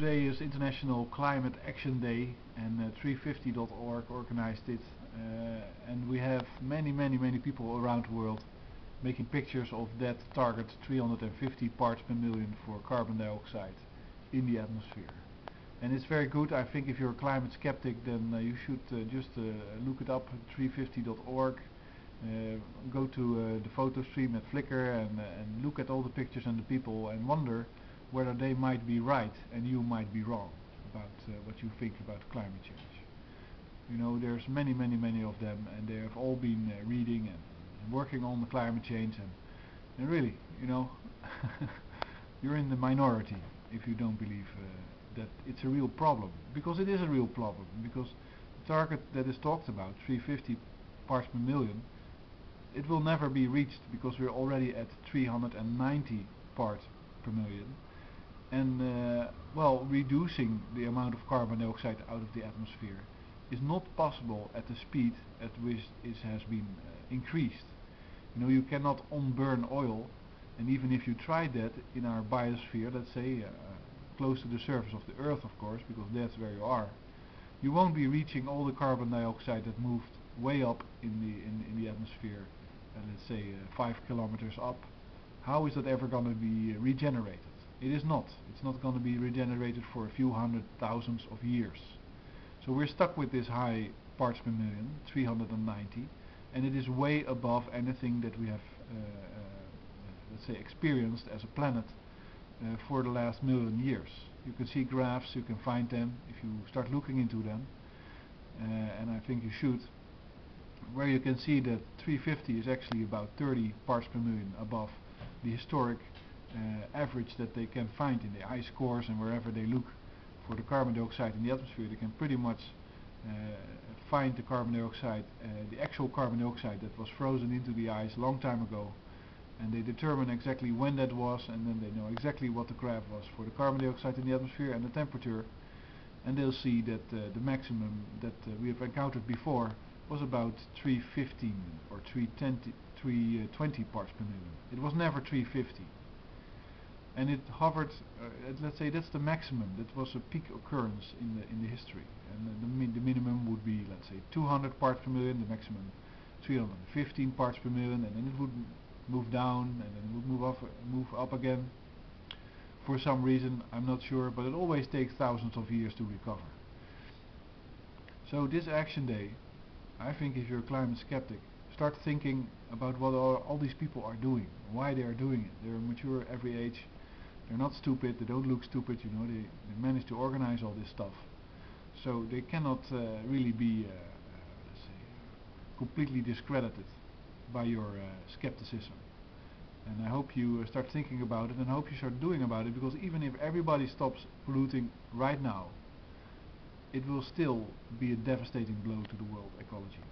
Today is International Climate Action Day, and 350.org organized it, and we have many people around the world making pictures of that target 350 parts per million for carbon dioxide in the atmosphere. And it's very good. I think if you're a climate skeptic, then you should just look it up, 350.org. Go to the photo stream at Flickr and look at all the pictures and the people and wonder whether they might be right and you might be wrong about what you think about climate change. You know, there's many of them, and they have all been reading and working on the climate change, and really, you know, you're in the minority if you don't believe that it's a real problem, because it is a real problem, because the target that is talked about, 350 parts per million, it will never be reached because we're already at 390 parts per million, and well, reducing the amount of carbon dioxide out of the atmosphere is not possible at the speed at which it has been increased. You know, you cannot unburn oil, and even if you tried that in our biosphere, let's say close to the surface of the earth, of course, because that's where you won't be reaching all the carbon dioxide that moved way up in the atmosphere, let's say 5 kilometers up. How is that ever going to be regenerated? It is not. It's not going to be regenerated for a few hundred thousands of years. So we're stuck with this high parts per million, 390, and it is way above anything that we have, let's say, experienced as a planet for the last million years. You can see graphs, you can find them if you start looking into them, and I think you should, where you can see that 350 is actually about 30 parts per million above the historic average that they can find in the ice cores, and wherever they look for the carbon dioxide in the atmosphere, they can pretty much find the carbon dioxide, the actual carbon dioxide that was frozen into the ice a long time ago, and they determine exactly when that was, and then they know exactly what the graph was for the carbon dioxide in the atmosphere and the temperature, and they'll see that the maximum that we have encountered before was about 315 or 320 parts per million. It was never 350. And it hovered, let's say that's the maximum, that was a peak occurrence in the history, and the minimum would be, let's say, 200 parts per million, the maximum 315 parts per million, and then it would move down, and then it would move up again. For some reason, I'm not sure, but it always takes thousands of years to recover. So this Action Day, I think if you're a climate skeptic, start thinking about what all these people are doing, why they are doing it. They're mature every age. They're not stupid, they don't look stupid, you know, they managed to organize all this stuff. So they cannot really be, let's say, completely discredited by your skepticism. And I hope you start thinking about it, and I hope you start doing about it, because even if everybody stops polluting right now, it will still be a devastating blow to the world ecology.